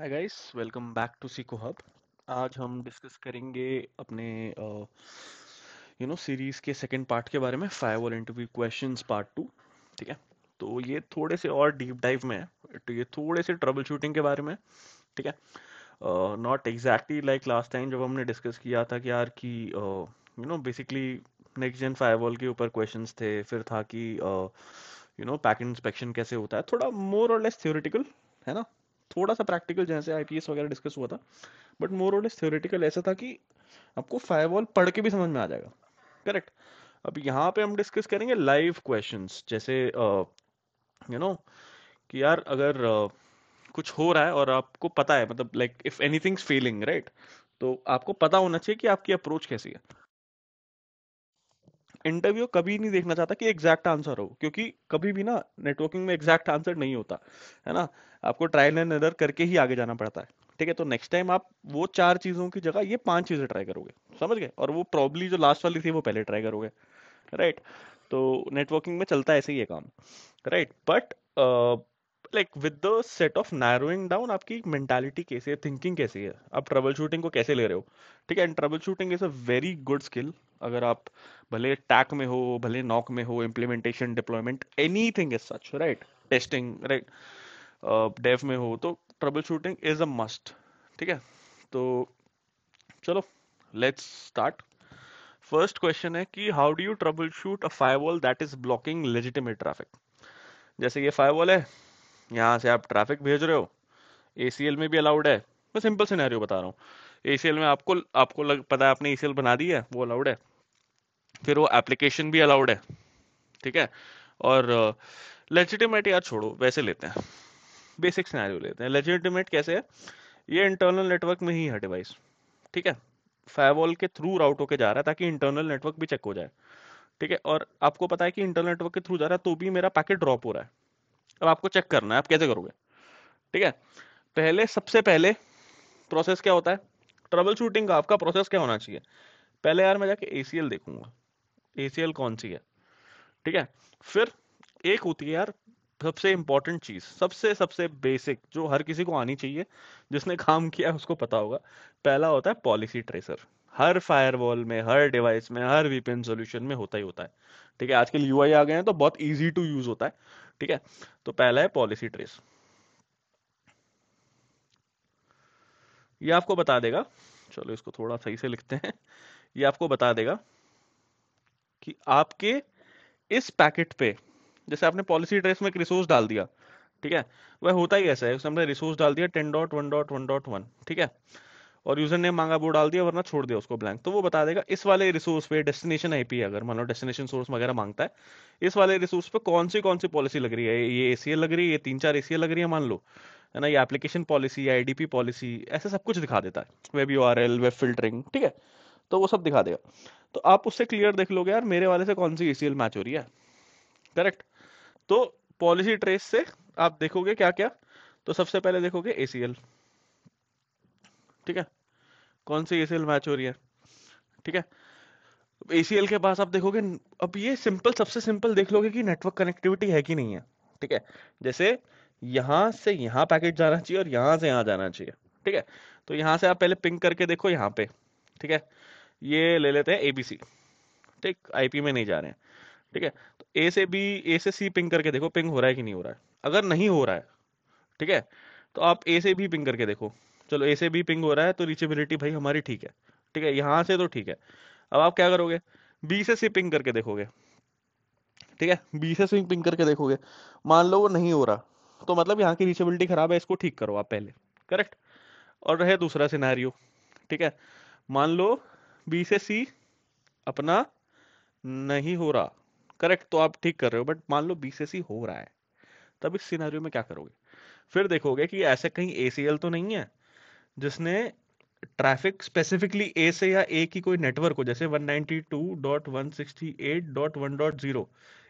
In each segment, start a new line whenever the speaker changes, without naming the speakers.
Hi guys, welcome back to सीको hub. आज हम डिस्कस करेंगे अपने सीरीज के सेकंड पार्ट के बारे में, फायरवॉल इंटरव्यू क्वेश्चंस पार्ट 2। ठीक है। तो ये थोड़े से और डीप डाइव में है, तो ये थोड़े से ट्रबल शूटिंग के बारे में। ठीक है। Not exactly like last time जब हमने डिस्कस किया था कि यार कि बेसिकली नेक्स्ट जेन फायरवॉल के ऊपर क्वेश्चंस थे, फिर था कि पैकेट इंस्पेक्शन कैसे होता है, थोड़ा मोर और लेस थ्योरेटिकल है ना। थोड़ा सा प्रैक्टिकल जैसे आईपीएस वगैरह डिस्कस हुआ था, बट मोर और लेस थ्योरेटिकल ऐसा था कि आपको फायरवॉल पढ़ के भी समझ में आ जाएगा। करेक्ट। अब यहाँ पे हम डिस्कस करेंगे लाइव क्वेश्चंस, जैसे यू नो कि यार अगर कुछ हो रहा है और आपको पता है, मतलब लाइक इफ एनीथिंग्स फेलिंग राइट, तो आपको पता होना चाहिए कि आपकी अप्रोच कैसी है। इंटरव्यू कभी नहीं देखना चाहता कि एग्जैक्ट आंसर हो, क्योंकि कभी भी ना नेटवर्किंग में एग्जैक्ट आंसर नहीं होता है ना। आपको ट्रायल एंड एरर करके ही आगे जाना पड़ता है। ठीक है। तो नेक्स्ट टाइम आप वो 4 चीजों की जगह ये 5 चीजें ट्राई करोगे, समझ गए, और वो प्रॉब्ली जो लास्ट वाली थी वो पहले ट्राई करोगे। राइट। तो नेटवर्किंग में चलता ऐसे ही है काम। Right. But like with the set of narrowing down, आपकी मेंटालिटी कैसी है, थिंकिंग कैसी है, आप ट्रबल शूटिंग को कैसे ले रहे हो। ठीक है। And trouble shooting is a very good skill. अगर आप भले टैक में हो, भले नॉक में हो, implementation, deployment, anything is such, right, testing, right, dev में हो, तो troubleshooting is a must. ठीक है। तो चलो, लेट्स स्टार्ट। फर्स्ट क्वेश्चन है कि how do you trouble shoot a firewall that is blocking legitimate traffic. जैसे ये फायरवॉल है, यहाँ से आप ट्रैफिक भेज रहे हो, एसीएल में भी अलाउड है। मैं सिंपल सिनेरियो बता रहा हूँ। एसीएल में आपको आपको पता है, आपने एसीएल बना दी है, वो अलाउड है। फिर वो एप्लीकेशन भी अलाउड है। ठीक है। और लेजिटिमेट यार छोड़ो, वैसे लेते हैं, बेसिक सिनेरियो लेते हैं। लेजिटिमेट कैसे है? ये इंटरनल नेटवर्क में ही है डिवाइस। ठीक है। फायरवॉल के थ्रू राउट होके जा रहा है ताकि इंटरनल नेटवर्क भी चेक हो जाए। ठीक है। और आपको पता है कि इंटरनल नेटवर्क के थ्रू जा रहा है तो भी मेरा पैकेट ड्रॉप हो रहा है। अब आपको चेक करना है, आप कैसे करोगे? ठीक है। सबसे पहले प्रोसेस क्या होता है ट्रबल शूटिंग का? आपका प्रोसेस क्या होना चाहिए? पहले यार मैं जाके एसीएल देखूंगा, एसीएल कौन सी है। ठीक है। फिर एक होती है यार सबसे इंपॉर्टेंट चीज, सबसे सबसे बेसिक, जो हर किसी को आनी चाहिए, जिसने काम किया है उसको पता होगा। पहला होता है पॉलिसी ट्रेसर। हर फायरवॉल में, हर डिवाइस में, हर वीपीएन सॉल्यूशन में होता ही होता है। ठीक है। आजकल यूआई आ गए हैं तो बहुत इजी टू यूज होता है। ठीक है। तो पहला है पॉलिसी ट्रेस। ये आपको बता देगा, चलो इसको थोड़ा सही से लिखते हैं। ये आपको बता देगा कि आपके इस पैकेट पे, जैसे आपने पॉलिसी ट्रेस में एक रिसोर्स डाल दिया, ठीक है, वह होता ही ऐसा है, उसमें हमने रिसोर्स डाल दिया 10.1.1.1, ठीक है, और यूजर नेम मांगा वो डाल दिया, वरना छोड़ दिया उसको ब्लैंक, तो वो बता देगा इस वाले रिसोर्स पे डेस्टिनेशन आईपी, अगर मान लो डेस्टिनेशन सोर्स वगैरह मांगता है, इस वाले रिसोर्स पे कौन सी पॉलिसी लग रही है, ये एसीएल लग रही है, ये 3-4 एसीएल लग रही है मान लो, है ना, ये एप्लीकेशन पॉलिसी, आईडीपी पॉलिसी, ऐसे सब कुछ दिखा देता है, वेब यूआरएल, वेब फिल्टरिंग, ठीक है, तो वो सब दिखा देगा। तो आप उससे क्लियर देख लोगे यार मेरे वाले से कौन सी एसीएल मैच हो रही है। करेक्ट। तो पॉलिसी ट्रेस से आप देखोगे क्या क्या, तो सबसे पहले देखोगे एसीएल। ठीक है। कौन सी एसीएल मैच हो रही है। ठीक है। एसीएल के पास आप देखोगे, अब ये सिंपल, सबसे सिंपल देख लोगे कि नेटवर्क कनेक्टिविटी है कि नहीं है। ठीक है। जैसे यहां से यहां पैकेट जाना चाहिए और यहां से यहां जाना चाहिए। ठीक है। तो यहां से आप पहले पिंग करके देखो यहाँ पे। ठीक है। ये ले लेते हैं एबीसी। ठीक, आईपी में नहीं जा रहे हैं। ठीक है। तो ए से सी पिंग करके देखो, पिंग हो रहा है कि नहीं हो रहा है। अगर नहीं हो रहा है, ठीक है, तो आप ए से भी पिंग करके देखो। चलो ए से भी पिंग हो रहा है तो रीचेबिलिटी भाई हमारी ठीक है। ठीक है, यहां से तो ठीक है। अब आप क्या करोगे? बी से सी पिंग करके देखोगे। ठीक है, बी से सी पिंग करके देखोगे, मान लो वो नहीं हो रहा, तो मतलब यहाँ की रीचेबिलिटी खराब है, इसको ठीक करो आप पहले। करेक्ट। और रहे दूसरा सिनेरियो, ठीक है, मान लो बी से सी अपना नहीं हो रहा। करेक्ट, तो आप ठीक कर रहे हो, बट मान लो बी से सी हो रहा है, तब इस सिनेरियो में क्या करोगे? फिर देखोगे कि ऐसे कहीं एसीएल तो नहीं है जिसने ट्रैफिक स्पेसिफिकली ए से या ए की कोई नेटवर्क हो, जैसे 192.168.1.0,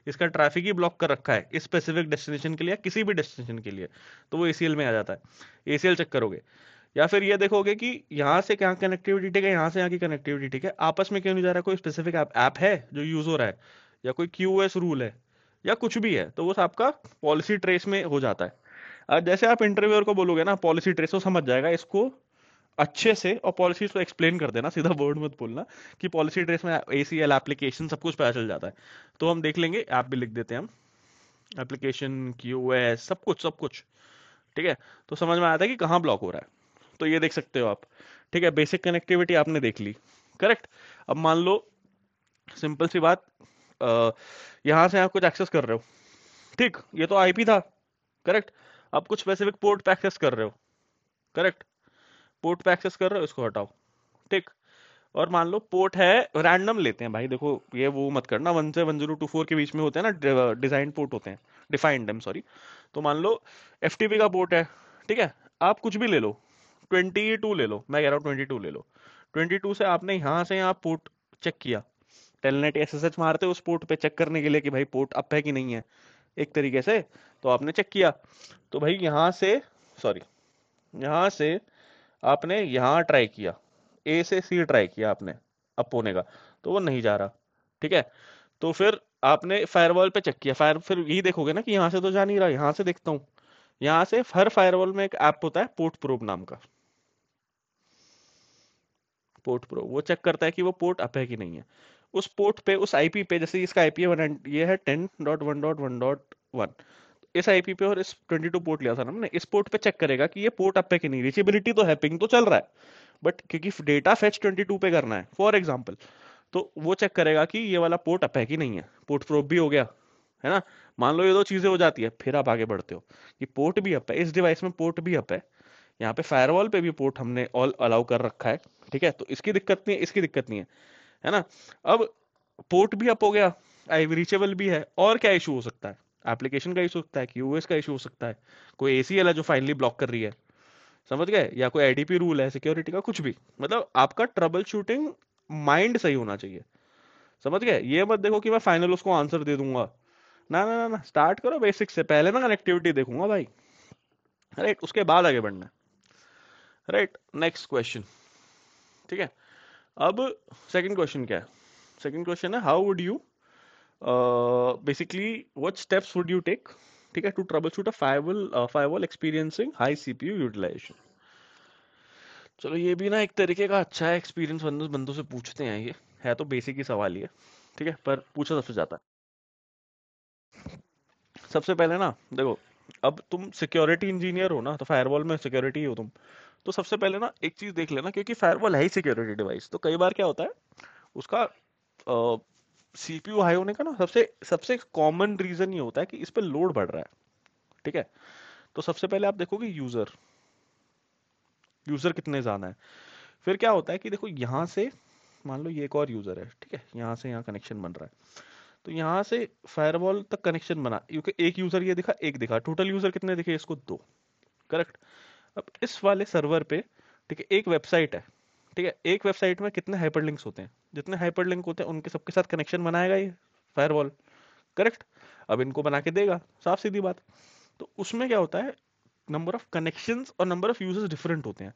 इसका ट्रैफिक ही ब्लॉक कर रखा है इस स्पेसिफिक डेस्टिनेशन के लिए या किसी भी डेस्टिनेशन के लिए, तो वो एसीएल में आ जाता है। एसीएल चेक करोगे। या फिर ये देखोगे कि यहाँ से क्या कनेक्टिविटी ठीक है, यहाँ से यहाँ की कनेक्टिविटी ठीक है, आपस में क्यों नहीं जा रहा, कोई स्पेसिफिक ऐप है जो यूज हो रहा है, या कोई क्यूओएस रूल है, या कुछ भी है, तो वो आपका पॉलिसी ट्रेस में हो जाता है। जैसे आप इंटरव्यूअर को बोलोगे ना पॉलिसी ट्रेस, वो समझ जाएगा इसको अच्छे से, और पॉलिसी को एक्सप्लेन कर देना, सीधा वर्ड मत बोलना कि पॉलिसी ट्रेस में एसीएल एप्लीकेशन सब कुछ पता चल जाता है। तो हम देख लेंगे, ऐप भी लिख देते हैं हम, एप्लीकेशन क्यूएस सब कुछ सब कुछ। ठीक है, तो समझ में आता है कि कहाँ ब्लॉक हो रहा है। तो ये देख सकते हो आप। ठीक है, बेसिक कनेक्टिविटी आपने देख ली। करेक्ट। अब मान लो सिंपल सी बात, यहां से आप कुछ एक्सेस कर रहे हो, ठीक, ये तो आईपी था। करेक्ट। अब कुछ स्पेसिफिक पोर्ट पे एक्सेस कर रहे हो। करेक्ट। पोर्ट पे एक्सेस कर रहे हो, इसको हटाओ। ठीक। और मान लो पोर्ट है, रैंडम लेते हैं भाई, देखो ये वो मत करना, 1 से 1024 के बीच में होते हैं ना डिजाइन पोर्ट होते हैं, डिफाइंड, आई एम सॉरी। तो मान लो एफटीपी का पोर्ट है। ठीक है, आप कुछ भी ले लो, 22 ले लो, मैं कह रहा हूँ 22 ले लो। 22 से आपने यहाँ से यहाँ पोर्ट चेक किया, टेलनेट एसएसएच मारते हो उस पोर्ट पे चेक करने के लिए कि भाई पोर्ट अप है कि नहीं है, एक तरीके से। तो आपने चेक किया, तो भाई यहाँ से, सॉरी, यहाँ से आपने यहाँ ट्राई किया, ए से सी ट्राई किया आपने अप होने का, तो वो नहीं जा रहा। ठीक है, तो फिर आपने फायरवॉल पे चेक किया, फिर यही देखोगे ना कि यहाँ से तो जा नहीं रहा, यहाँ से देखता हूँ। यहाँ से हर फायरवॉल में एक ऐप होता है पोर्ट प्रोब नाम का, पोर्ट प्रो, वो चेक करता है कि वो पोर्ट अप है कि नहीं है। उस पोर्ट पे, उस आईपी पे, जैसे इसका आईपी है ये है 10.1.1.1, इस आईपी पे और इस 22 पोर्ट लिया था ना हमने, इस पोर्ट पे चेक करेगा कि ये पोर्ट अप है कि नहीं। रीचेबिलिटी तो है, पिंग तो चल रहा है, बट क्योंकि डेटा फेच 22 पे करना है फॉर एग्जाम्पल, तो वो चेक करेगा कि ये वाला पोर्ट अप है कि नहीं है। पोर्ट प्रोब भी हो गया, है ना। मान लो ये दो चीजें हो जाती है, फिर आप आगे बढ़ते हो कि पोर्ट भी अप है, इस डिवाइस में पोर्ट भी अप है, यहाँ पे फायरवॉल पे भी पोर्ट हमने ऑल अलाउ कर रखा है। ठीक है, तो इसकी दिक्कत नहीं है, इसकी दिक्कत नहीं है ना। अब पोर्ट भी अप हो गया, आई रीचेबल भी है, और क्या इशू हो सकता है? एप्लीकेशन का इशू हो सकता है, क्यूओएस का इशू हो सकता है, कोई एसीएल है जो फाइनली ब्लॉक कर रही है, समझ गए, या कोई आईडीपी रूल है सिक्योरिटी का, कुछ भी, मतलब आपका ट्रबल शूटिंग माइंड सही होना चाहिए। समझ गए, ये मत देखो कि मैं फाइनल उसको आंसर दे दूंगा, ना ना ना ना, स्टार्ट करो बेसिक से, पहले ना कनेक्टिविटी देखूंगा भाई, राइट, उसके बाद आगे बढ़ना है। Right, next question. ठीक है, अब सेकंड क्वेश्चन क्या है? सेकंड क्वेश्चन है, how would you basically, what steps would you take, ठीक है, to troubleshoot a firewall experiencing high CPU utilisation. चलो ये भी ना एक तरीके का अच्छा है, एक्सपीरियंस बंदों बंदों से पूछते हैं, ये है तो बेसिक ही सवाल ही है। ठीक है, पर पूछा सबसे ज्यादा। सबसे पहले ना देखो, अब तुम सिक्योरिटी इंजीनियर हो ना, तो फायरवॉल में सिक्योरिटी हो तुम, तो सबसे पहले ना एक चीज देख लेना, क्योंकि फायरवॉल है ही सिक्योरिटी डिवाइस, तो कई बार क्या होता है उसका सीपीयू हाई होने का ना सबसे सबसे कॉमन रीजन ये होता है कि इस पे लोड बढ़ रहा है। ठीक है, तो सबसे पहले आप देखोगे यूजर, यूजर कितने ज्यादा है। फिर क्या होता है कि देखो यहाँ से, मान लो ये एक और यूजर है, ठीक है, यहाँ से यहाँ कनेक्शन बन रहा है, तो यहाँ से फायरवॉल तक कनेक्शन बना, क्योंकि एक यूजर ये दिखा, एक दिखा, टोटल यूजर कितने दिखे इसको? दो। करेक्ट। अब इस वाले सर्वर पे, ठीक है, एक वेबसाइट है, ठीक है, एक वेबसाइट में कितने हाइपरलिंक्स होते हैं? जितने हाइपरलिंक होते हैं उनके सबके साथ कनेक्शन बनाएगा ये फायरवॉल। करेक्ट। अब इनको बना के देगा, साफ सीधी बात। तो उसमें क्या होता है, नंबर ऑफ कनेक्शंस और नंबर ऑफ यूजर्स डिफरेंट होते हैं।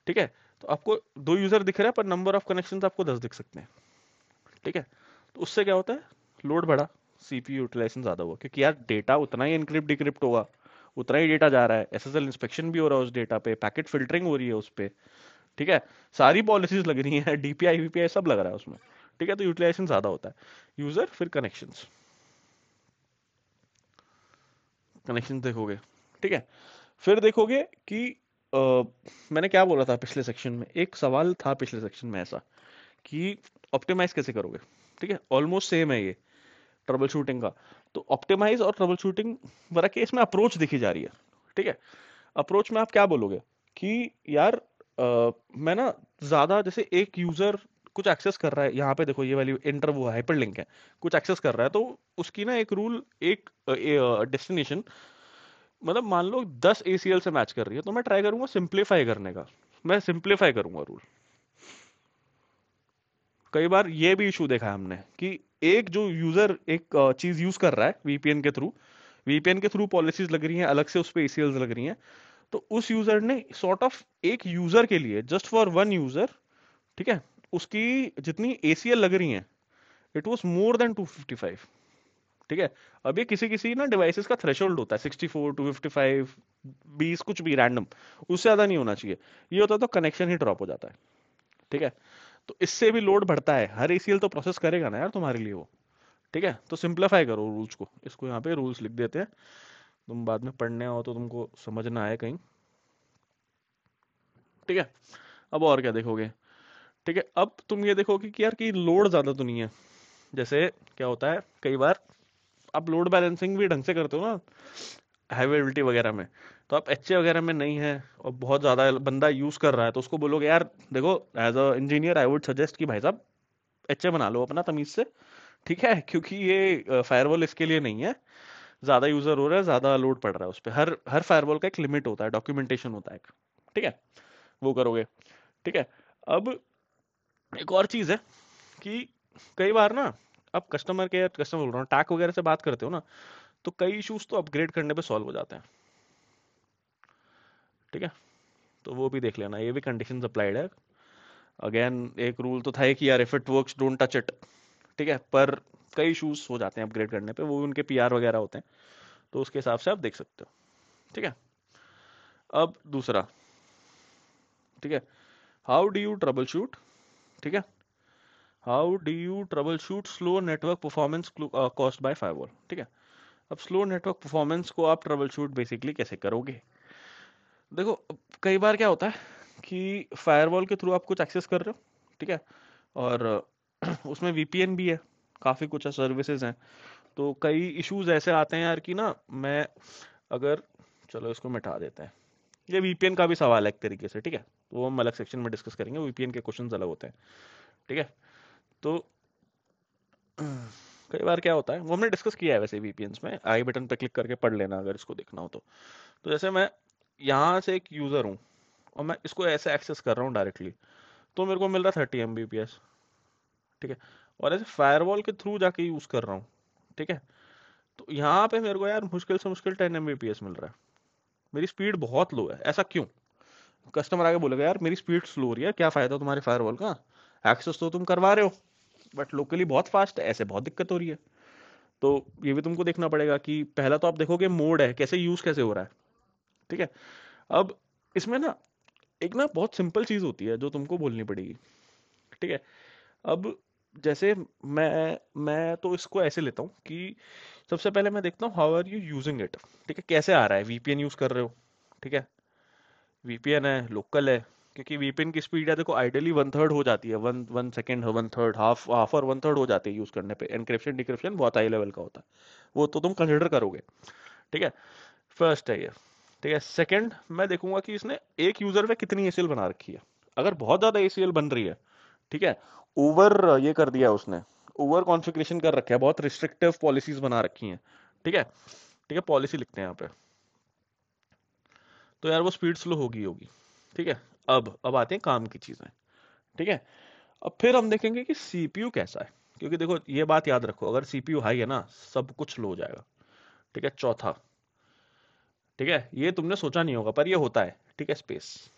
ठीक है, तो आपको दो यूजर दिख रहा है, पर नंबर ऑफ कनेक्शंस आपको 10 दिख सकते हैं। ठीक है, तो उससे क्या होता है, लोड बढ़ा, सीपीयू यूटिलाइजेशन ज्यादा हुआ, क्योंकि यार डेटा उतना ही एनक्रिप्ट डिक्रिप्ट होगा, उतना ही डेटा जा रहा है, एसएसएल इंस्पेक्शन भी हो रहा है उस डेटा पे, पैकेट फिल्टरिंग हो रही है उस पे। ठीक है, सारी पॉलिसीज लग रही हैं, डीपीआई वीपीआई सब लग रहा है उसमें। ठीक है, तो यूटिलाइजेशन ज्यादा होता है। यूजर, फिर कनेक्शंस, कनेक्शन देखोगे। ठीक है, फिर देखोगे कि अ, मैंने क्या बोला था पिछले सेक्शन में, एक सवाल था पिछले सेक्शन में ऐसा कि ऑप्टिमाइज कैसे करोगे। ठीक है, ऑलमोस्ट सेम है ये ट्रबल शूटिंग का। तो ऑप्टिमाइज और ट्रबल शूटिंग वाला केस में अप्रोच दिखी जा रही है। ठीक है, अप्रोच में आप क्या बोलोगे कि यार मैं ना ज्यादा, जैसे एक यूजर कुछ एक्सेस कर रहा है, यहाँ पे देखो ये वाली इंटर वो हाइपरलिंक है, कुछ एक्सेस कर रहा है, तो उसकी ना एक रूल, एक डेस्टिनेशन, मतलब मान लो 10 एसीएल से मैच कर रही है, तो मैं ट्राई करूंगा सिंप्लीफाई करने का, मैं सिंप्लीफाई करूंगा रूल। कई बार ये भी इशू देखा है हमने कि एक जो यूजर एक चीज यूज कर रहा है वीपीएन के थ्रू, वीपीएन के थ्रू पॉलिसीज लग रही हैं अलग से, उस पे एसीएल लग रही हैं, तो उस यूजर ने सॉर्ट ऑफ एक यूजर के लिए, जस्ट फॉर वन यूजर, ठीक है, उसकी जितनी एसीएल लग रही हैं, इट वाज मोर देन 255। ठीक है। अब ये किसी किसी ना डिवाइसेस का थ्रेशोल्ड होता है 64 टू 55, 20, कुछ भी रैंडम, उससे ज्यादा नहीं होना चाहिए। ये होता है तो कनेक्शन ही ड्रॉप हो जाता है। ठीक है। तो इससे भी लोड बढ़ता है, हर ACL तो प्रोसेस करेगा ना यार तुम्हारे लिए वो। ठीक है, तो सिंप्लीफाई करो रूल्स को, इसको यहाँ पे रूल्स लिख देते हैं, तुम बाद में पढ़ने आओ तो तुमको समझ ना आए कहीं। ठीक है। अब और क्या देखोगे? ठीक है, अब तुम ये देखोगे कि यार कि लोड ज्यादा तो नहीं है। जैसे क्या होता है कई बार, आप लोड बैलेंसिंग भी ढंग से करते हो ना हाईवेबिलिटी वगैरह में, तो आप HA वगैरह में नहीं है और बहुत ज्यादा बंदा यूज कर रहा है, तो उसको बोलोगे यार देखो, as a engineer I would suggest कि भाई साहब HA बना लो अपना तमीज से। ठीक है, क्योंकि ये फायरवॉल इसके लिए नहीं है, ज्यादा यूजर हो रहा है, ज्यादा लोड पड़ रहा है उस पर। हर हर फायरवॉल का एक लिमिट होता है, डॉक्यूमेंटेशन होता है एक। ठीक है, वो करोगे। ठीक है। अब एक और चीज है कि कई बार ना, आप कस्टमर केयर, कस्टमर बोल रहा हूँ, टैक वगैरह से बात करते हो ना, तो कई इश्यूज तो अपग्रेड करने पे सॉल्व हो जाते हैं। ठीक है, तो वो भी देख लेना, ये भी कंडीशंस अप्लाइड है। अगेन एक रूल तो था ही कि यार if it works don't touch it. ठीक है, पर कई इश्यूज हो जाते हैं अपग्रेड करने पे, वो उनके PR वगैरह होते हैं, तो उसके हिसाब से आप देख सकते हो। ठीक है। अब दूसरा, ठीक है, how do you trouble shoot. ठीक है, how do you trouble shoot slow network performance caused by firewall. ठीक है, अब स्लो नेटवर्क परफॉर्मेंस को आप ट्रबल शूट बेसिकली कैसे करोगे? देखो, कई बार क्या होता है कि फायरवॉल के थ्रू आप कुछ एक्सेस कर रहे हो। ठीक है, और उसमें VPN भी है, काफी कुछ सर्विसेज हैं, तो कई इश्यूज ऐसे आते हैं यार कि ना, मैं अगर, चलो इसको मिटा देते हैं, ये VPN का भी सवाल है एक तरीके से। ठीक है, तो वो हम अलग सेक्शन में डिस्कस करेंगे, VPN के क्वेश्चंस अलग होते हैं। ठीक है, तो कई बार क्या होता है, वो हमने डिस्कस किया है वैसे VPNs में, आई बटन पे क्लिक करके पढ़ लेना अगर इसको देखना हो तो जैसे मैं यहाँ से एक यूजर हूँ और मैं इसको ऐसे एक्सेस कर रहा हूँ डायरेक्टली, तो मेरे को मिल रहा है 30 Mbps। ठीक है, और ऐसे फायरवॉल के थ्रू जाके यूज कर रहा हूँ। ठीक है, तो यहाँ पे मेरे को यार मुश्किल से मुश्किल 10 Mbps मिल रहा है, मेरी स्पीड बहुत लो है। ऐसा क्यों? कस्टमर आगे बोलेगा यार मेरी स्पीड स्लो हो रही है, क्या फायदा तुम्हारे फायरवॉल का, एक्सेस तो तुम करवा रहे हो बट लोकली बहुत फास्ट है, ऐसे बहुत दिक्कत हो रही है। तो ये भी तुमको देखना पड़ेगा कि पहला तो आप देखोगे मोड है, कैसे यूज कैसे हो रहा है। ठीक है, अब इसमें ना एक ना बहुत सिंपल चीज होती है जो तुमको बोलनी पड़ेगी। ठीक है, अब जैसे मैं तो इसको ऐसे लेता हूँ कि सबसे पहले मैं देखता हूँ how are you using it. ठीक है, कैसे आ रहा है, VPN यूज कर रहे हो। ठीक है, VPN है, लोकल है, क्योंकि VPN की स्पीड है देखो आइडियली 1/3 हो जाती है, one one second, 1/3, half half और 1/3 हो जाती है यूज करने पे। एनक्रिप्शन डिक्रिप्शन बहुत हाई लेवल का होता है, वो तो तुम कंसिडर करोगे। ठीक है, फर्स्ट है ये। ठीक है, सेकंड मैं देखूंगा कि इसने एक यूजर पे कितनी ACL बना रखी है। अगर बहुत ज्यादा ACL बन रही है, ठीक है, ओवर ये कर दिया उसने, ओवर कॉन्फ़िगरेशन कर रखा है, बहुत रिस्ट्रिक्टिव पॉलिसीज बना रखी हैं। ठीक है, ठीक है, पॉलिसी लिखते हैं यहाँ पे, तो यार वो स्पीड स्लो होगी। ठीक है, अब आते हैं काम की चीजें। ठीक है, अब फिर हम देखेंगे कि CPU कैसा है, क्योंकि देखो ये बात याद रखो, अगर CPU हाई है ना, सब कुछ लो हो जाएगा। ठीक है, चौथा, ठीक है, ये तुमने सोचा नहीं होगा पर ये होता है। ठीक है, स्पेस।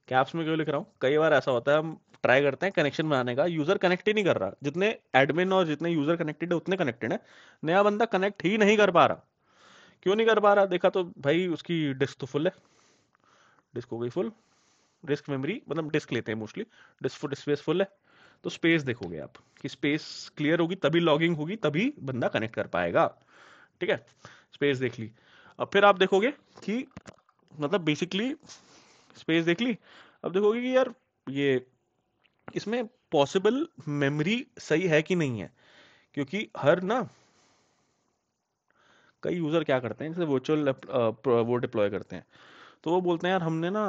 कैप्स में क्यों लिख रहा हूँ, कई बार ऐसा होता है हम ट्राई करते हैं कनेक्शन बनाने का, यूजर कनेक्ट ही नहीं कर रहा, जितने एडमिन और जितने यूजर कनेक्टेड है उतने कनेक्टेड है, नया बंदा कनेक्ट ही नहीं कर पा रहा। क्यों नहीं कर पा रहा, देखा तो भाई उसकी डिस्क तो फुल है, डिस्क हो गई फुल, डिस्क मेमोरी मतलब डिस्क लेते हैं mostly, disk full, space full है। तो स्पेस देखोगे आप कि स्पेस क्लियर होगी तभी लॉगिंग होगी, तभी बंदा कनेक्ट कर पाएगा। ठीक है, स्पेस देख ली। अब फिर आप देखोगे कि मतलब बेसिकली स्पेस देख ली, अब देखोगे कि यार ये इसमें पॉसिबल मेमोरी सही है कि नहीं है, क्योंकि हर ना, कई यूजर क्या करते हैं जैसे वर्चुअल वो डिप्लॉय करते हैं, तो वो बोलते हैं यार हमने ना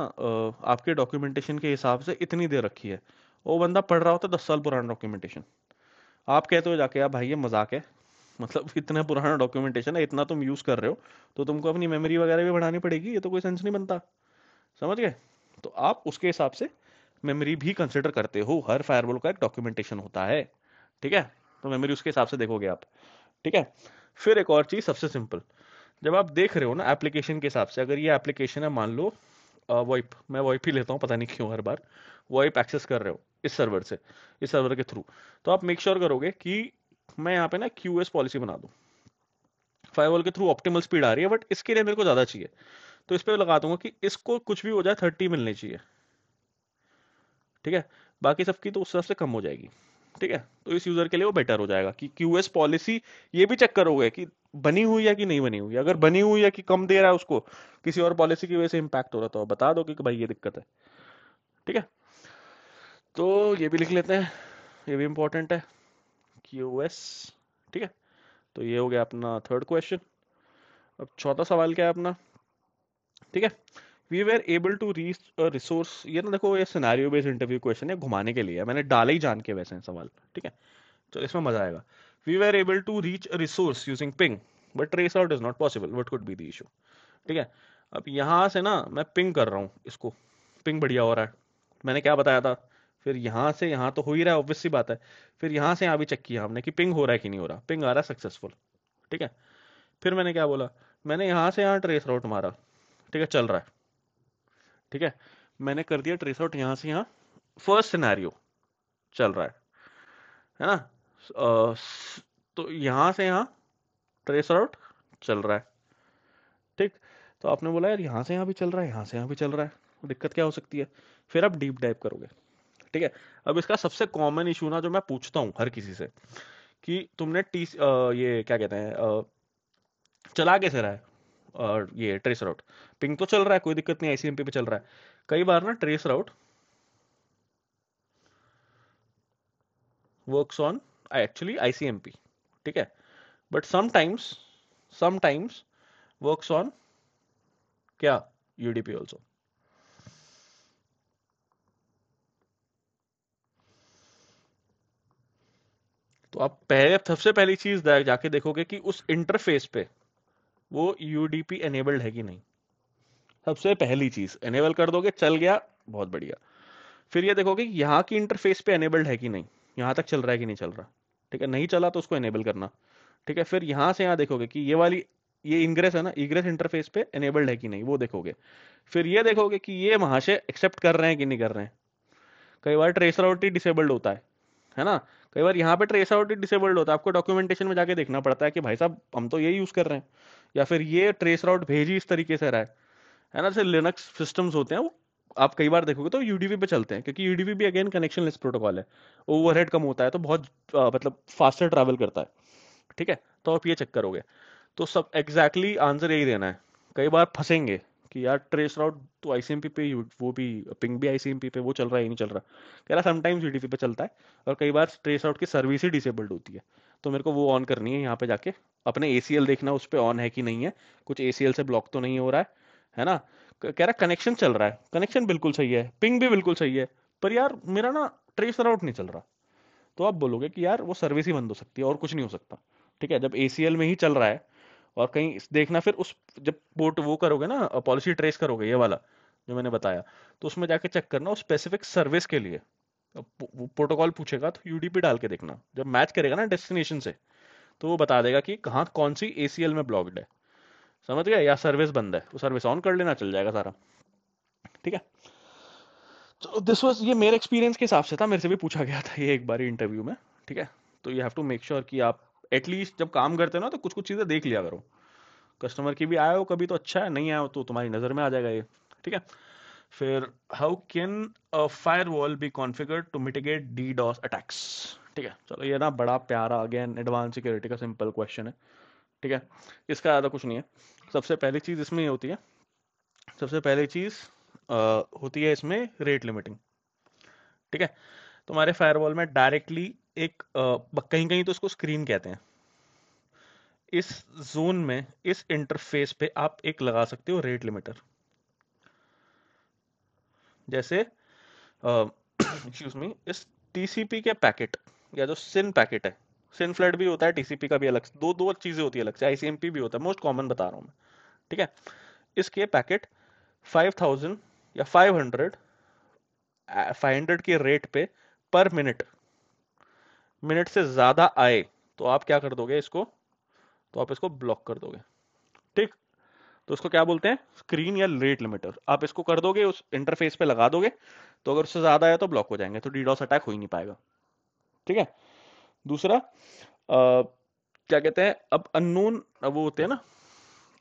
आपके डॉक्यूमेंटेशन के हिसाब से इतनी दे रखी है, वो बंदा पढ़ रहा होता है 10 साल पुराना डॉक्यूमेंटेशन। आप कहते हो जाके यार भाई ये मजाक है, मतलब इतना पुराना डॉक्यूमेंटेशन है, इतना तुम यूज कर रहे हो, तो तुमको अपनी मेमोरी वगैरह भी बढ़ानी पड़ेगी, ये तो कोई सेंस नहीं बनता। समझ गए? तो आप उसके हिसाब से मेमोरी भी कंसिडर करते हो, हर फायरवॉल का एक डॉक्यूमेंटेशन होता है। ठीक है, तो मेमोरी उसके हिसाब से देखोगे आप। ठीक है, फिर एक और चीज सबसे सिंपल, जब आप देख रहे हो ना एप्लीकेशन के हिसाब से, अगर ये एप्लीकेशन है मान लो वॉइप, मैं वॉइप ही लेता हूँ, पता नहीं क्यों हर बार, वॉइप एक्सेस कर रहे हो इस सर्वर से, इस सर्वर के थ्रू, तो आप मेक श्योर करोगे कि मैं यहाँ पे ना QoS पॉलिसी बना दूं, फायरवॉल के थ्रू ऑप्टिमल स्पीड आ रही है बट इसके लिए मेरे को ज्यादा चाहिए, तो इस पे लगा दूंगा कि इसको कुछ भी हो जाए 30 मिलनी चाहिए, ठीक है, बाकी सबकी तो उस हिसाब से कम हो जाएगी, ठीक है। तो इस यूजर के लिए वो बेटर हो जाएगा कि QoS पॉलिसी ये भी चेक करोगे कि बनी हुई है कि नहीं बनी हुई है, अगर बनी हुई है कि कम दे रहा है उसको, किसी और पॉलिसी की वजह से इम्पैक्ट हो रहा, तो बता दो कि भाई ये दिक्कत है, ठीक है। तो ये भी लिख लेते हैं, ये भी इंपॉर्टेंट है, QoS, ठीक है। तो ये हो गया अपना थर्ड क्वेश्चन। अब चौथा सवाल क्या है अपना, ठीक है, we were able to reach a resource, ये ना देखो ये सिनेरियो बेस्ड इंटरव्यू क्वेश्चन है, घुमाने के लिए है, मैंने डाला ही जान के वैसे हैं सवाल, ठीक है। तो इसमें मजा आएगा। We were able to reach a resource using ping but traceroute is not possible, what could be the issue, ठीक है। अब यहाँ से ना मैं पिंग कर रहा हूँ इसको, पिंग बढ़िया हो रहा है, मैंने क्या बताया था, फिर यहाँ से यहाँ तो हो ही रहा है, ऑब्वियस सी बात है, फिर यहाँ से यहाँ भी चेक किया हमने कि पिंग हो रहा है कि नहीं हो रहा, पिंग आ रहा है सक्सेसफुल, ठीक है। फिर मैंने क्या बोला, मैंने यहाँ से यहाँ ट्रेस आउट मारा, ठीक है, चल रहा है, ठीक है, मैंने कर दिया ट्रेस आउट यहाँ से यहाँ, फर्स्ट सिनेरियो चल रहा है ना, तो यहाँ से यहाँ ट्रेस आउट चल रहा है, ठीक। तो आपने बोला यार यहाँ से यहाँ भी चल रहा है, यहाँ से यहाँ भी चल रहा है, तो दिक्कत क्या हो सकती है, फिर आप डीप डाइव करोगे, ठीक है। अब इसका सबसे कॉमन इशू ना जो मैं पूछता हूँ हर किसी से, कि तुमने ये क्या कहते हैं, चला कैसे रहा है, और ये ट्रेस राउट, पिंग तो चल रहा है, कोई दिक्कत नहीं, ICMP पे चल रहा है, कई बार ना trace route works on actually ICMP, ठीक है, बट समटाइम्स वर्क्स ऑन क्या, UDP ऑल्सो। तो आप पहले सबसे पहली चीज जाके देखोगे कि उस इंटरफेस पे वो UDP एनेबल्ड है कि नहीं, सबसे पहली चीज एनेबल कर दोगे, चल गया, बहुत बढ़िया। फिर ये देखोगे कि यहाँ की इंटरफेस पे एनेबल्ड है कि नहीं, यहाँ तक चल रहा है कि नहीं चल रहा, ठीक है, नहीं चला तो उसको एनेबल करना, ठीक है। फिर यहाँ से यहाँ देखोगे कि ये वाली, ये इनग्रेस है ना, इग्रेस इंटरफेस पे एनेबल्ड है कि नहीं, वो देखोगे। फिर ये देखोगे कि ये वहां से एक्सेप्ट कर रहे हैं कि नहीं कर रहे हैं, कई बार ट्रेस आउट ही डिसेबल्ड होता है ना, कई बार यहाँ पे ट्रेस आउट ही डिसेबल्ड होता है, आपको डॉक्यूमेंटेशन में जाके देखना पड़ता है कि भाई साहब हम तो ये यूज कर रहे हैं, या फिर ये ट्रेस आउट भेज ही इस तरीके से रहा है ना। जैसे लिनक्स सिस्टम्स होते हैं वो, आप कई बार देखोगे तो UDP पे चलते हैं, क्योंकि UDP भी अगेन कनेक्शन लेस प्रोटोकॉल है, ओवरहेड कम होता है, तो बहुत मतलब फास्टर ट्रैवल करता है, ठीक है। तो आप ये चेक करोगे, तो सब एग्जैक्टली आंसर यही देना है। कई बार फंसेंगे कि यार ट्रेस राउट तो ICMP पे वो भी, पिंग भी ICMP पे, वो चल रहा है, ये नहीं चल रहा, कह रहा समटाइम्स UDP पे चलता है, और कई बार ट्रेस आउट की सर्विस ही डिसेबल्ड होती है, तो मेरे को वो ऑन करनी है, यहाँ पे जाके अपने ACL देखना उस पर ऑन है कि नहीं है, कुछ ACL से ब्लॉक तो नहीं हो रहा है ना। कह रहा कनेक्शन चल रहा है, कनेक्शन बिल्कुल सही है, पिंग भी बिल्कुल सही है, पर यार मेरा ना ट्रेस राउट नहीं चल रहा, तो आप बोलोगे कि यार वो सर्विस ही बंद हो सकती है और कुछ नहीं हो सकता, ठीक है। जब ACL में ही चल रहा है, और कहीं देखना, फिर उस जब पोर्ट वो करोगे ना, पॉलिसी ट्रेस करोगे ये वाला जो मैंने बताया, तो उसमें जाके चेक करना उस स्पेसिफिक सर्विस के लिए, वो प्रोटोकॉल पूछेगा तो UDP डाल के देखना, जब मैच करेगा ना डेस्टिनेशन से, तो वो बता देगा कि कहाँ कौन सी ACL में ब्लॉक्ड है, समझ गए, या सर्विस बंद है, तो सर्विस ऑन कर लेना, चल जाएगा सारा, ठीक है। तो दिस वाज, ये मेरे एक्सपीरियंस के हिसाब से था, मेरे से भी पूछा गया था ये एक बार इंटरव्यू में, ठीक है। तो you have to make sure कि आप एटलीस्ट जब काम करते हो ना तो कुछ कुछ चीजें देख लिया करो, कस्टमर की भी आए हो कभी तो अच्छा है, नहीं आए हो तो तुम्हारी नजर में आ जाएगा ये, ठीक है। फिर how can a firewall be configured to mitigate DDoS attacks, ठीक है। चलो ये ना बड़ा प्यारा अगेन एडवांस सिक्योरिटी का सिंपल क्वेश्चन है, ठीक है, इसका ज़्यादा कुछ नहीं है। सबसे पहली चीज़ इसमें ये होती है, सबसे पहली चीज़ होती है इसमें रेट लिमिटिंग, ठीक है। तुम्हारे फायरवॉल में डायरेक्टली एक कहीं कहीं तो इसको स्क्रीन कहते हैं, इस जोन में, इस इंटरफेस पे आप एक लगा सकते हो रेट लिमिटर, जैसे एक्सक्यूज मी, इस TCP के पैकेट, या जो सिन पैकेट है, सिन फ्लड भी होता है, TCP का भी अलग, दो दो चीजें होती है अलग से, ICMP भी होता है, मोस्ट कॉमन बता रहा हूं मैं, ठीक है। इसके पैकेट 5000 या 500 के रेट पे पर मिनट, मिनट से ज्यादा आए तो आप क्या कर दोगे इसको, तो आप इसको ब्लॉक कर दोगे, ठीक। तो इसको क्या बोलते हैं, स्क्रीन या रेट लिमिटर, आप इसको कर दोगे, उस इंटरफेस पे लगा दोगे, तो अगर उससे ज्यादा है तो ब्लॉक हो जाएंगे, तो DDoS अटैक हो ही नहीं पाएगा, ठीक है। दूसरा, क्या कहते हैं, अब अननोन वो होते हैं ना,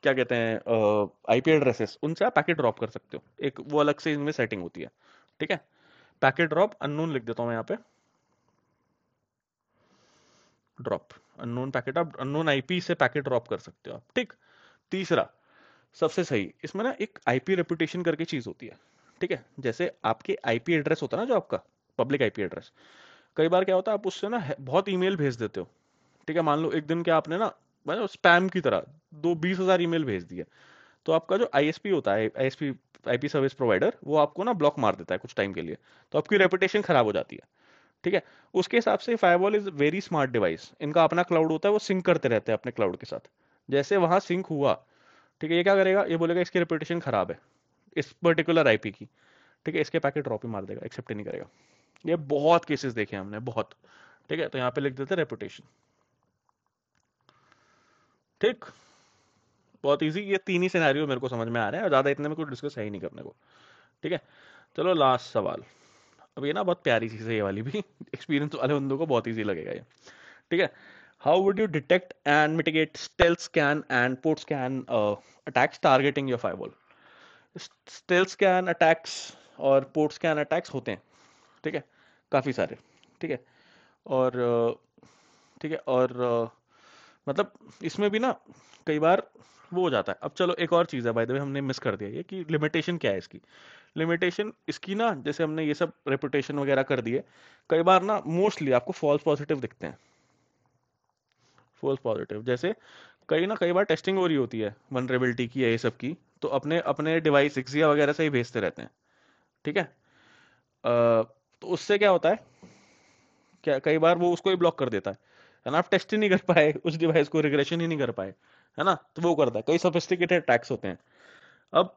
क्या कहते हैं, आईपी एड्रेसेस, उनसे आप पैकेट ड्रॉप कर सकते हो, एक वो अलग से इनमें सेटिंग होती है। ठीक है, पैकेट ड्रॉप अननोन लिख देता हूँ मैं यहाँ पे, ड्रॉप अननोन पैकेट, आप अननोन आईपी से पैकेट ड्रॉप कर सकते हो आप। ठीक। तीसरा, सबसे सही इसमें ना एक आईपी रेपुटेशन करके चीज होती है। ठीक है, जैसे आपके आईपी एड्रेस होता है ना जो आपका पब्लिक आईपी एड्रेस, कई बार क्या होता है आप उससे ना बहुत ईमेल भेज देते हो। ठीक है, मान लो एक दिन क्या आपने ना मतलब स्पैम की तरह 20,000 ईमेल भेज दिए, तो आपका जो आईएसपी होता है, आईएसपी आईपी सर्विस प्रोवाइडर, वो आपको ना ब्लॉक मार देता है कुछ टाइम के लिए, तो आपकी रेपुटेशन खराब हो जाती है। ठीक है, उसके हिसाब से firewall is very smart device, इनका अपना क्लाउड होता है, वो सिंक करते रहते हैं अपने क्लाउड के साथ। जैसे वहां सिंक हुआ, ठीक है, ये क्या करेगा, ये बोलेगा इसकी रेपुटेशन खराब है इस पर्टिकुलर आईपी की, ठीक है, इसके पैकेट ड्रॉप ही मार देगा, एक्सेप्ट ही नहीं करेगा। ये बहुत केसेस देखे हमने, बहुत। ठीक है, तो यहाँ पे लिख देते रेपुटेशन। ठीक, बहुत इजी, ये तीन ही सिनेरियो मेरे को समझ में आ रहा है, और ज्यादा इतने में कुछ डिस्कस है ही नहीं करने को। ठीक है, चलो लास्ट सवाल। अब ये ना बहुत प्यारी चीज है ये वाली भी, एक्सपीरियंस वाले बंदों को बहुत इजी लगेगा ये। ठीक है, how would you detect and mitigate stealth scan and port scan attacks targeting your firewall? Stealth scan attacks और पोर्ट स्कैन अटैक्स होते हैं, ठीक है, काफी सारे। ठीक है, और ठीक है, और मतलब इसमें भी ना कई बार वो हो जाता है। अब चलो एक और चीज़ है, बाय द वे हमने मिस कर दिया ये, कि लिमिटेशन क्या है इसकी। लिमिटेशन इसकी ना, जैसे हमने ये सब रेपुटेशन वगैरह कर दिए, कई बार ना मोस्टली आपको फॉल्स पॉजिटिव दिखते हैं। फॉल्स पॉजिटिव जैसे कई बार टेस्टिंग हो रही होती है वनरेबिलिटी की या ये सब की, तो अपने अपने डिवाइस एक्सिया वगैरह से ही भेजते रहते हैं। ठीक है, तो उससे क्या होता है, क्या कई बार वो उसको ही ब्लॉक कर देता है ना, आप टेस्ट ही नहीं कर पाए उस डिवाइस को, रिग्रेशन ही नहीं कर पाए, है ना, तो वो करता है। कई सोफिस्टिकेटेड अटैक्स होते हैं। अब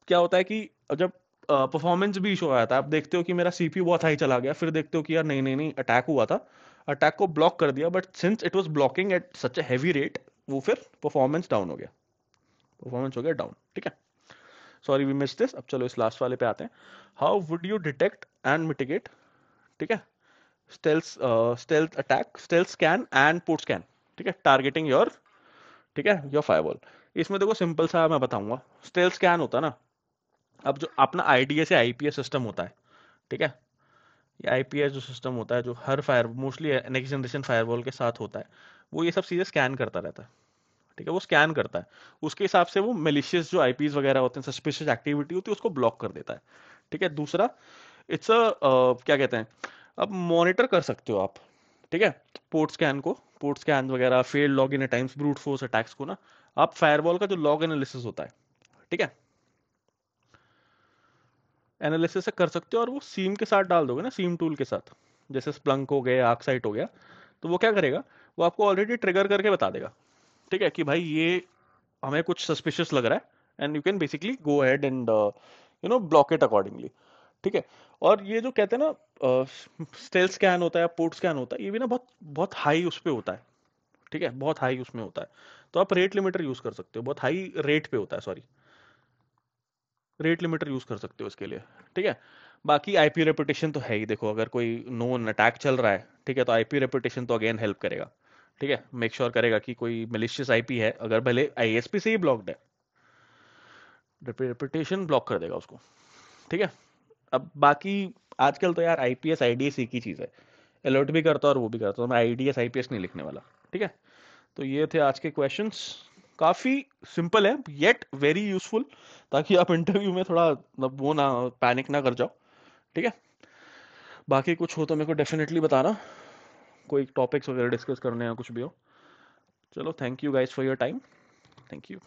क्या होता है कि जब परफॉर्मेंस भी इशू आया था, आप देखते हो कि मेरा सीपीयू बहुत हाई चला गया, फिर देखते हो कि यार नहीं नहीं नहीं, अटैक हुआ था, अटैक को ब्लॉक कर दिया, but since it was blocking at such a heavy rate, वो फिर परफॉर्मेंस डाउन हो गया, परफॉर्मेंस हो गया डाउन। ठीक है, सॉरी वी मिस दिस। अब चलो इस लास्ट वाले पे आते हैं, how would you detect and mitigate, ठीक है, stealth stealth attack, stealth scan and port scan, ठीक है, टारगेटिंग योर, ठीक है, योर फायरवॉल। इसमें देखो सिंपल सा मैं बताऊंगा। स्टेल्थ स्कैन होता है ना, अब जो अपना आईडीएस या आईपीएस सिस्टम होता है, ठीक है, ये आईपीएस जो सिस्टम होता है, जो हर fire mostly next generation firewall के साथ होता है, वो ये सब चीजें स्कैन करता रहता है। ठीक है, वो स्कैन करता है, उसके हिसाब से वो मेलिशियस जो आईपीज वगैरह होते हैं, सस्पिशियस एक्टिविटी होती है, उसको ब्लॉक कर देता है। ठीक है, दूसरा, इट्स अ क्या कहते हैं, अब मॉनिटर कर सकते हो आप, ठीक है, पोर्ट स्कैन को, पोर्ट स्कैन वगैरह, failed log in times, brute force attacks को ना, आप फायरवॉल का जो लॉग एनालिसिस होता है, ठीक है, एनालिसिस से कर सकते हो, और वो सीम के साथ डाल दोगे ना, सीम टूल के साथ, जैसे स्प्लंक हो गया, आर्कसाइट हो गया, तो वो क्या करेगा, वो आपको ऑलरेडी ट्रिगर करके बता देगा। ठीक है, कि भाई ये हमें कुछ सस्पिशियस लग रहा है, and you can basically go ahead and block it accordingly. ठीक है, और ये जो कहते हैं ना स्टेल स्कैन होता है, पोर्ट स्कैन होता है, ये भी ना बहुत बहुत हाई उस पे होता है। ठीक है, बहुत हाई उसमें होता है, तो आप रेट लिमिटर यूज कर सकते हो, बहुत हाई रेट पे होता है, सॉरी, रेट लिमिटर यूज कर सकते हो इसके लिए। ठीक है, बाकी आईपी रेपुटेशन तो है ही, देखो अगर कोई नोन अटैक चल रहा है, ठीक है, तो आईपी रेपुटेशन तो अगेन हेल्प करेगा। ठीक है, मेक श्योर करेगा कि कोई मेलिशियस आईपी है, अगर भले आईएसपी से ही ब्लॉक्ड है, रेपुटेशन ब्लॉक कर देगा उसको। ठीक है, अब बाकी आजकल तो यार आईपीएस आईडीएस एक ही चीज है, अलर्ट भी करता है और वो भी करता है, तो मैं आईडीएस आईपीएस नहीं लिखने वाला। ठीक है, तो ये थे आज के क्वेश्चंस, काफी सिंपल है येट वेरी यूजफुल, ताकि आप इंटरव्यू में थोड़ा मतलब वो ना, पैनिक ना कर जाओ। ठीक है, बाकी कुछ हो तो मेरे को डेफिनेटली बताना, कोई टॉपिक्स वगैरह डिस्कस करने या कुछ भी हो। चलो, thank you guys for your time, thank you.